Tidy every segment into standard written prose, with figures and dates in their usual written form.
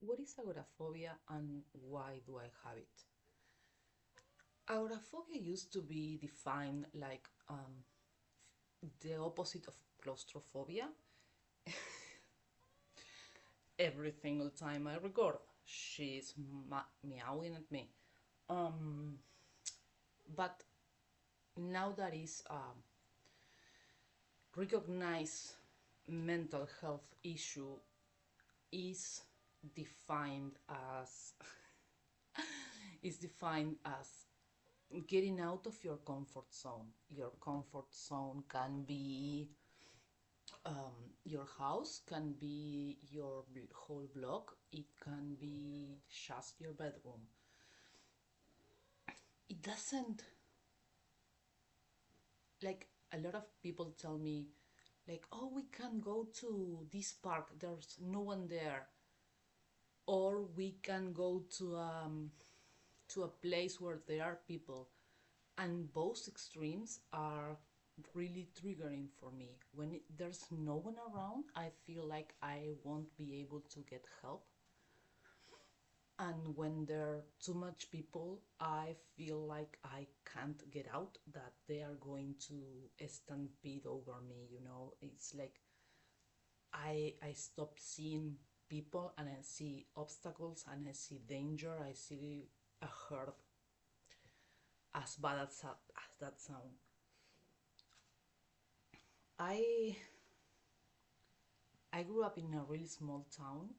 What is agoraphobia and why do I have it? Agoraphobia used to be defined like the opposite of claustrophobia. Every single time I record, she's meowing at me. Um, but now that is a recognized mental health issue is defined as is defined as getting out of your comfort zone. Your comfort zone can be your house, can be your whole block, it can be just your bedroom. It doesn't, like, a lot of people tell me, like, oh, we can go to this park, there's no one there, or we can go to a place where there are people. And both extremes are really triggering for me. When there's no one around, I feel like I won't be able to get help. And when there are too much people, I feel like I can't get out, that they are going to stampede over me, you know? It's like I stop seeing people and I see obstacles and I see danger, I see a hurt, as bad as that sound. I I grew up in a really small town.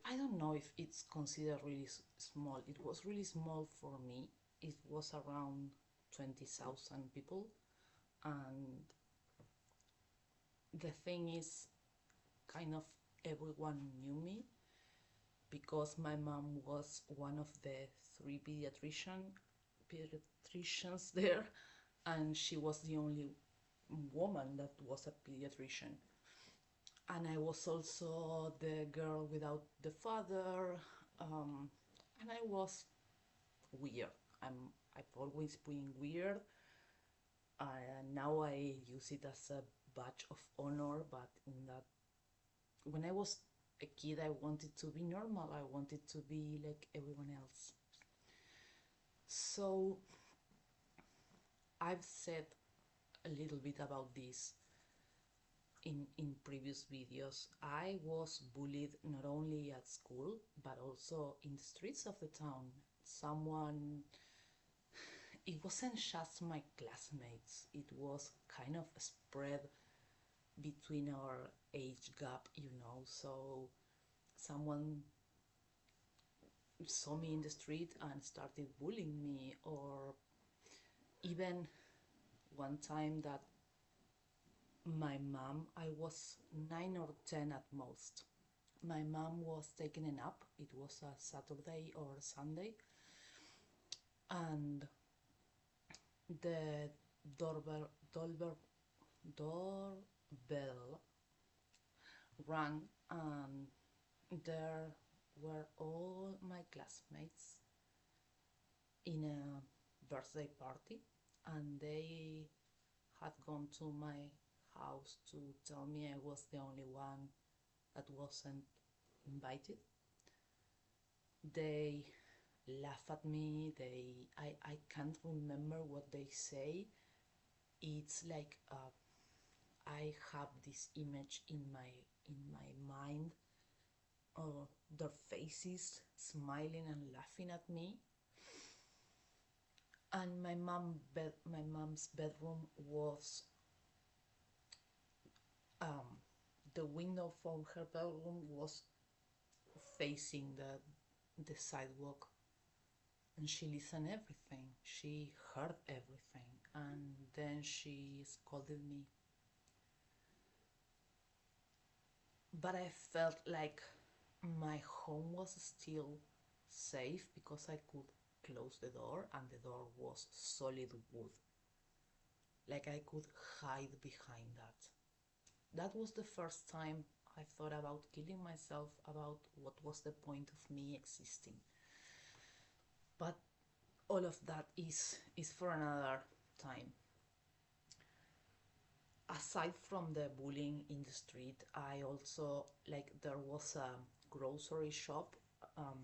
I don't know if it's considered really small. It was really small for me. It was around 20,000 people. And the thing is, kind of everyone knew me because my mom was one of the three pediatricians there, and she was the only woman that was a pediatrician. And I was also the girl without the father, and I was weird. I've always been weird. Now I use it as a badge of honor, but in that when I was a kid, I wanted to be normal. I wanted to be like everyone else. So I've said a little bit about this in previous videos. I was bullied not only at school but also in the streets of the town. Someone, it wasn't just my classmates, it was kind of spread between our age gap, you know. So someone saw me in the street and started bullying me, or even one time that my mom, I was 9 or 10 at most. My mom was taking a nap. It was a Saturday or Sunday, and the doorbell rang, and there were all my classmates in a birthday party, and they had gone to my house to tell me I was the only one that wasn't invited. They laugh at me. I can't remember what they say. It's like I have this image in my mind of their faces smiling and laughing at me. And my mom's bedroom was um, the window from her bedroom was facing the sidewalk, and she listened everything. She heard everything, and then she scolded me. But I felt like my home was still safe because I could close the door, and the door was solid wood. Like I could hide behind that. That was the first time I thought about killing myself, about what was the point of me existing. But all of that is for another time. Aside from the bullying in the street, I also, like, there was a grocery shop um,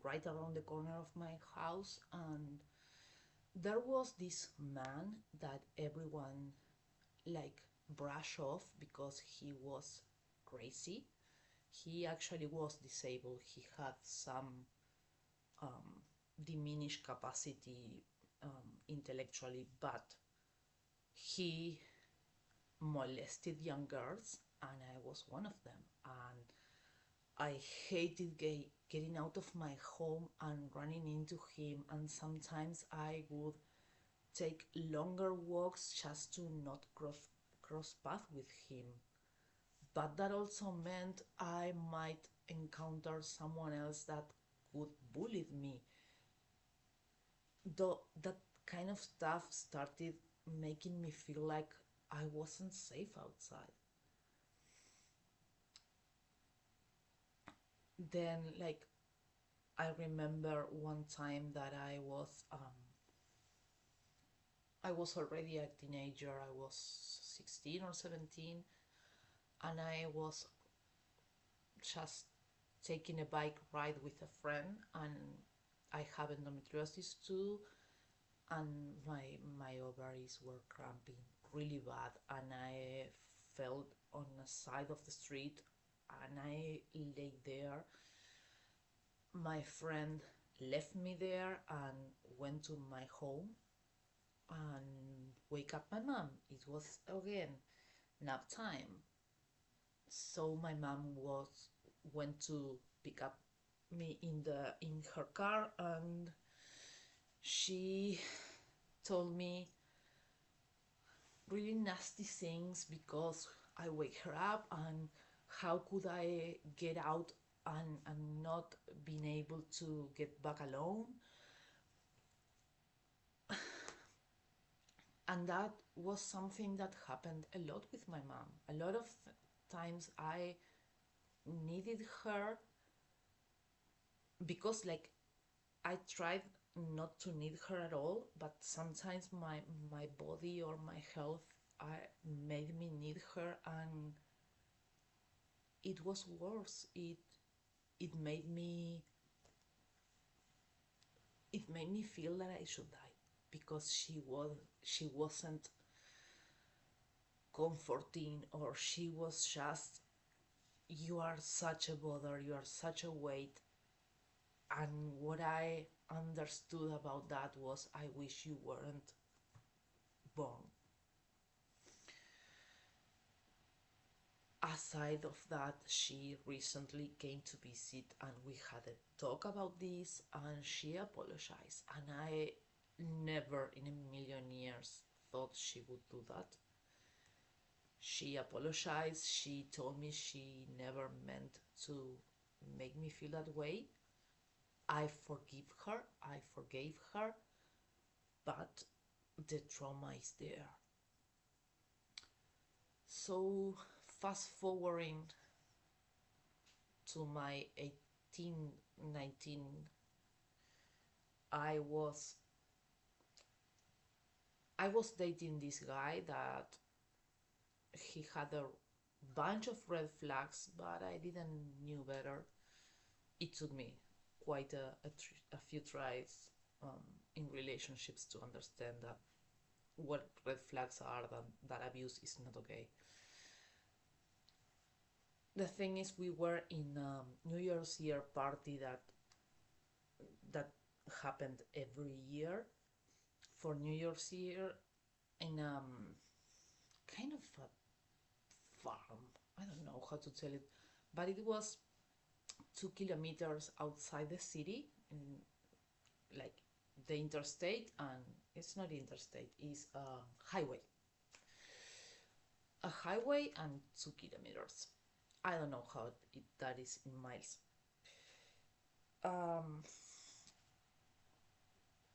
right around the corner of my house, and there was this man that everyone like brush off because he was crazy. He actually was disabled. He had some um, diminished capacity intellectually, but he molested young girls, and I was one of them. And I hated getting out of my home and running into him, and sometimes I would take longer walks just to not cross path with him. But that also meant I might encounter someone else that would bully me. Though that kind of stuff started making me feel like I wasn't safe outside. Then, like, I remember one time that I was already a teenager. I was 16 or 17, and I was just taking a bike ride with a friend, and I have endometriosis too, and my ovaries were cramping really bad, and I fell on the side of the street, and I lay there. My friend left me there and went to my home and wake up my mom. It was again nap time. So my mom went to pick up me in her car, and she told me really nasty things because I wake her up, and how could I get out and not being able to get back alone. And that was something that happened a lot with my mom. A lot of times I needed her because, like, I tried not to need her at all, but sometimes my body or my health made me need her, and it was worse. It made me it made me feel that I should die because she wasn't comforting, or she was just, you are such a bother, you are such a weight. And what I understood about that was, I wish you weren't born. Aside of that, she recently came to visit, and we had a talk about this, and she apologized, and I never in a million years thought she would do that. She apologized. She told me she never meant to make me feel that way. I forgive her, I forgave her, but the trauma is there. So, fast forwarding to my 18, 19, I was I was dating this guy that he had a bunch of red flags, but I didn't knew better. It took me quite a few tries in relationships to understand that what red flags are, that abuse is not okay. The thing is, we were in New Year's Year party that happened every year for New Year's Year in kind of a farm. I don't know how to tell it, but it was 2 kilometers outside the city, in, like, the interstate, and it's not interstate, it's a highway. A highway and 2 kilometers. I don't know how that is in miles. Um,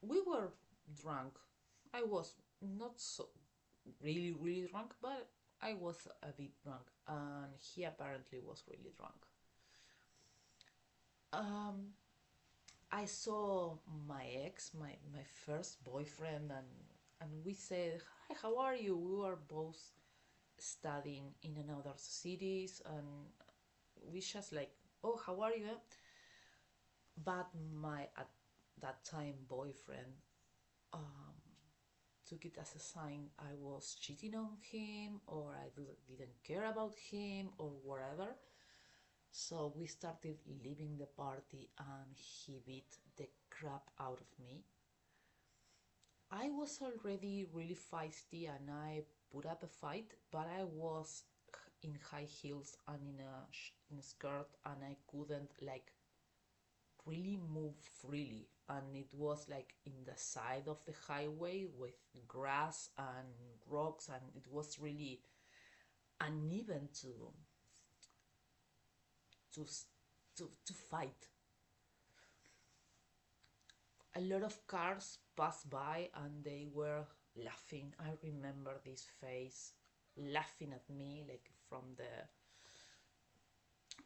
we were drunk. I was not so really drunk, but I was a bit drunk, and he apparently was really drunk. Um, I saw my ex, my first boyfriend, and we said, "Hi, how are you?" We were both studying in another cities, and we just like oh, how are you? But my at that time boyfriend um, took it as a sign I was cheating on him, or I didn't care about him, or whatever. So we started leaving the party and he beat the crap out of me. I was already really feisty and I put up a fight, but I was in high heels and in a skirt, and I couldn't like really move freely, and it was like in the side of the highway with grass and rocks, and it was really uneven to to fight. A lot of cars passed by and they were laughing. I remember this face laughing at me like from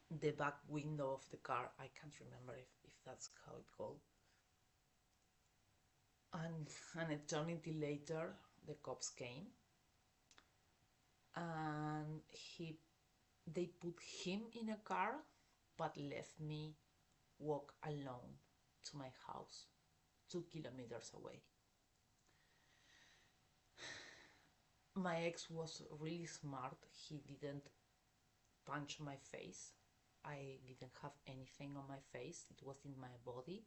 the back window of the car. I can't remember if that's how it called. And an eternity later, the cops came and they put him in a car but left me walk alone to my house 2 kilometers away. My ex was really smart. He didn't punch my face. I didn't have anything on my face, it was in my body.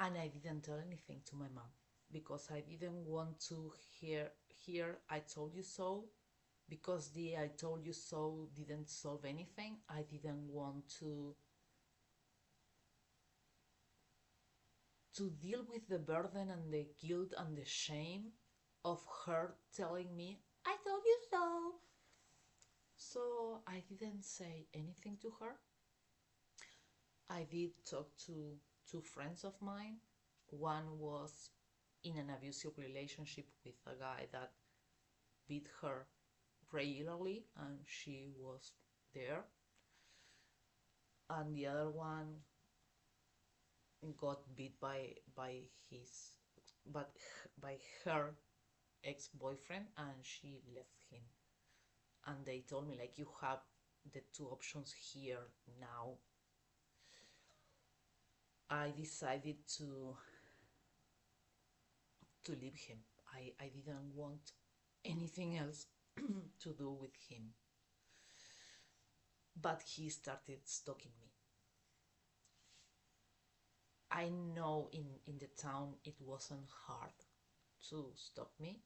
And I didn't tell anything to my mom because I didn't want to hear I told you so, because the I told you so didn't solve anything. I didn't want to deal with the burden and the guilt and the shame of her telling me I told you so. So I didn't say anything to her. I did talk to two friends of mine. One was in an abusive relationship with a guy that beat her regularly and she was there. And the other one got beat his but by her ex-boyfriend and she left him. And they told me like, you have the two options here now. I decided to leave him. I didn't want anything else to do with him. But he started stalking me. I know in the town it wasn't hard to stalk me,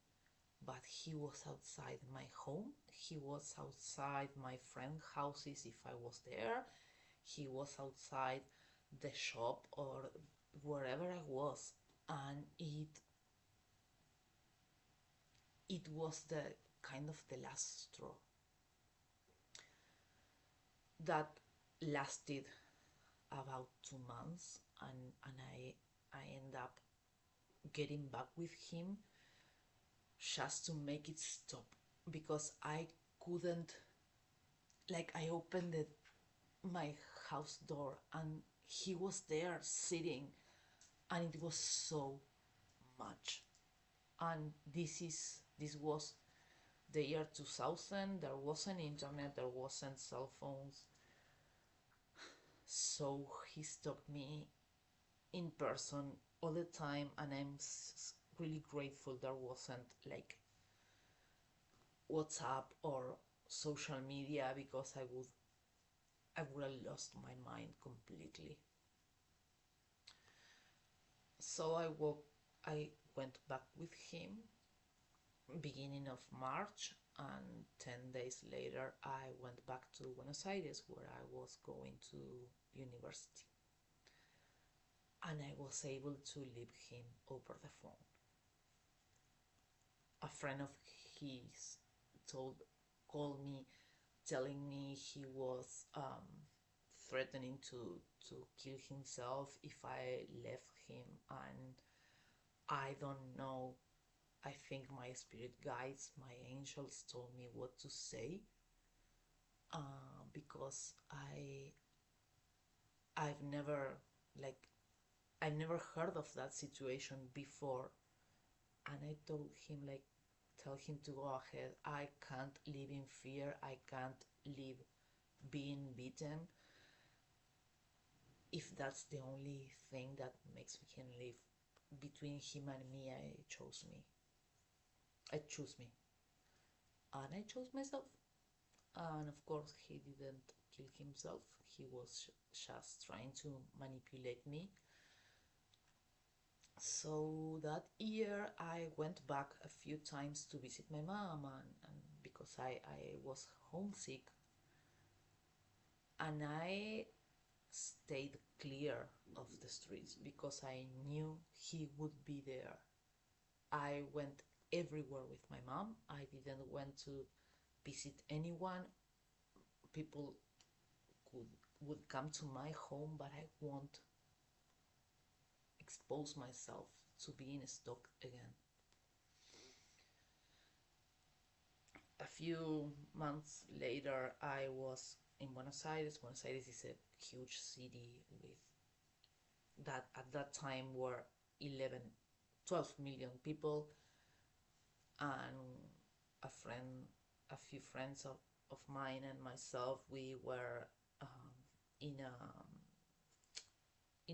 but he was outside my home. He was outside my friend houses if I was there. He was outside the shop or wherever I was, and it was the kind of the last straw that lasted about 2 months, and I end up getting back with him just to make it stop, because I couldn't, like, I opened my house door and he was there sitting, and it was so much. And this was the year 2000. There wasn't internet, there wasn't cell phones, so he stalked me in person all the time, and I'm really grateful there wasn't like WhatsApp or social media, because I would have lost my mind completely. So I went back with him beginning of March, and 10 days later I went back to Buenos Aires, where I was going to university, and I was able to leave him over the phone. A friend of his called me telling me he was threatening to kill himself if I left him, and I don't know. I think my spirit guides, my angels, told me what to say, because I've never like I've never heard of that situation before, and I told him like, tell him to go ahead. I can't live in fear. I can't live being beaten, if that's the only thing that makes him live. Between him and me, I choose me, and I chose myself. And of course, he didn't kill himself. He was just trying to manipulate me. So that year, I went back a few times to visit my mom, and because I was homesick, and I stayed clear of the streets because I knew he would be there. I went everywhere with my mom. I didn't want to visit anyone. People could would come to my home, but I won't expose myself to being stalked again. A few months later, I was in Buenos Aires. Buenos Aires is a huge city with that at that time were 11, 12 million people, and a friend, a few friends of mine and myself, we were in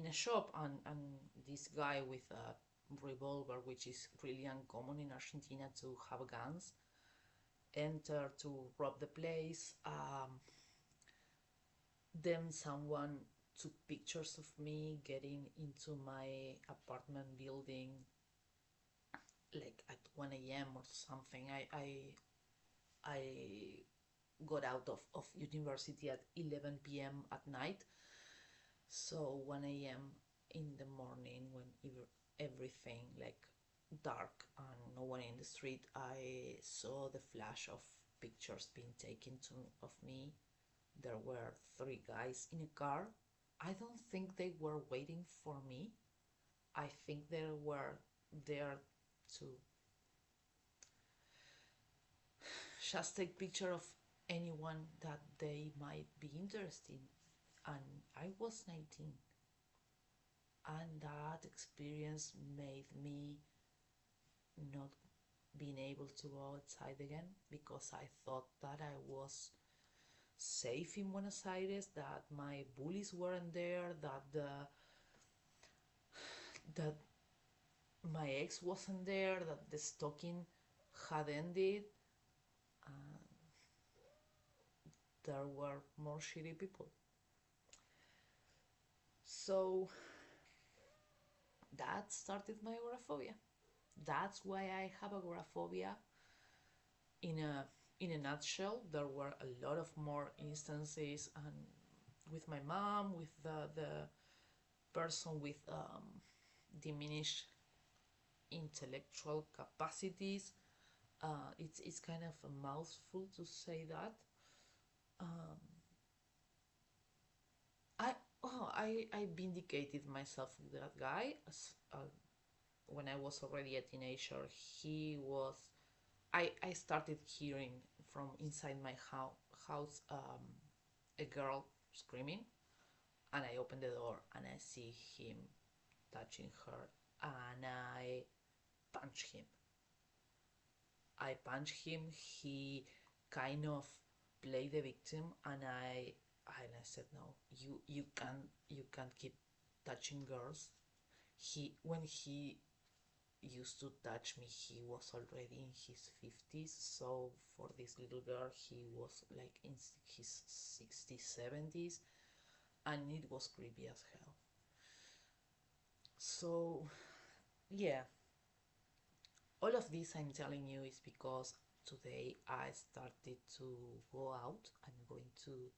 a shop, and this guy with a revolver, which is really uncommon in Argentina to have guns, entered to rob the place. Then someone took pictures of me getting into my apartment building, like at 1 a.m. or something. I got out of university at 11 p.m. at night, so 1 a.m. in the morning, when everything like dark and no one in the street, I saw the flash of pictures being taken of me. There were three guys in a car. I don't think they were waiting for me. I think they were there to just take picture of anyone that they might be interested in. And I was 19, and that experience made me not being able to go outside again, because I thought that I was safe in Buenos Aires, that my bullies weren't there, that my ex wasn't there, that the stalking had ended, and there were more shitty people. So that started my agoraphobia. That's why I have agoraphobia. In a nutshell, there were a lot of more instances, and with my mom, with the person with diminished intellectual capacities. It's kind of a mouthful to say that. Um, I vindicated myself with that guy. When I was already a teenager, he was. I started hearing from inside my house a girl screaming, and I open the door and I see him touching her, and I punch him. I punch him. He kind of played the victim, and I said, no, you can't keep touching girls. When he used to touch me, he was already in his 50s, so for this little girl, he was like in his 60s, 70s, and it was creepy as hell. So, yeah, all of this I'm telling you is because today I started to go out. I'm going to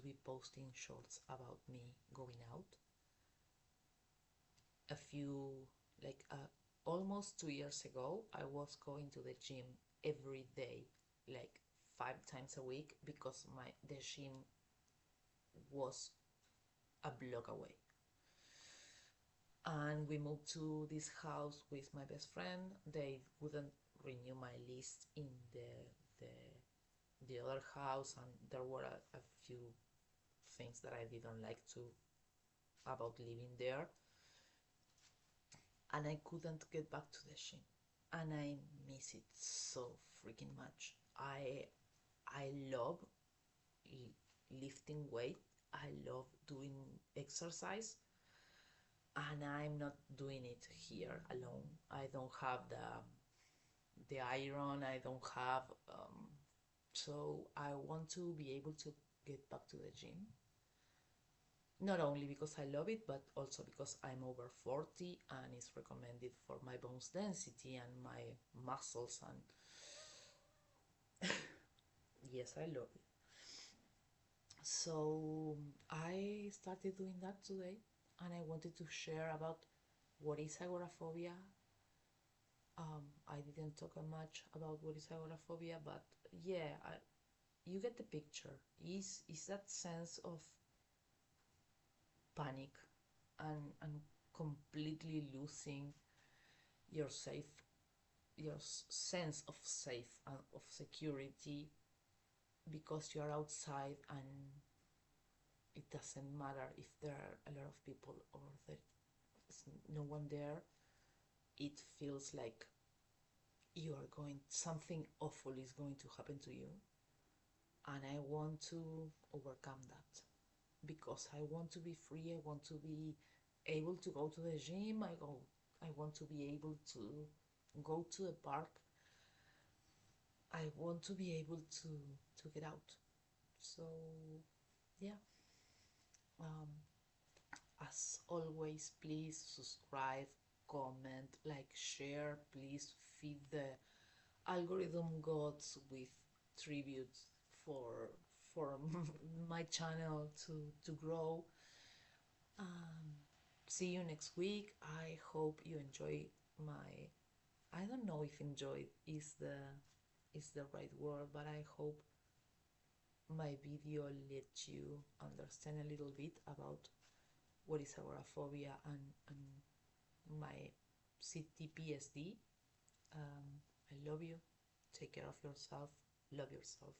be posting shorts about me going out. A few, like almost 2 years ago, I was going to the gym every day, like 5 times a week, because the gym was a block away. And we moved to this house with my best friend. They wouldn't renew my list in the the other house, and there were a few things that I didn't like to about living there, and I couldn't get back to the gym, and I miss it so freaking much. I love lifting weight. I love doing exercise, and I'm not doing it here alone. I don't have the iron. I don't have so I want to be able to get back to the gym. Not only because I love it, but also because I'm over 40 and it's recommended for my bones density and my muscles. And yes, I love it. So I started doing that today, and I wanted to share about what is agoraphobia. I didn't talk much about what is agoraphobia, but yeah, you get the picture. Is that sense of panic and completely losing your safe your sense of safe and of security because you are outside and it doesn't matter if there are a lot of people or there's no one there. It feels like you are going something awful is going to happen to you, and I want to overcome that because I want to be free. I want to be able to go to the gym. I want to be able to go to the park. I want to be able to get out. So yeah, um, as always, please subscribe, comment, like, share. Please feed the algorithm gods with tributes for for my channel to grow. Um, See you next week. I hope you enjoy my. I don't know if enjoy is the right word, but I hope my video let you understand a little bit about what is agoraphobia and my CTPSD. I love you. Take care of yourself. Love yourself.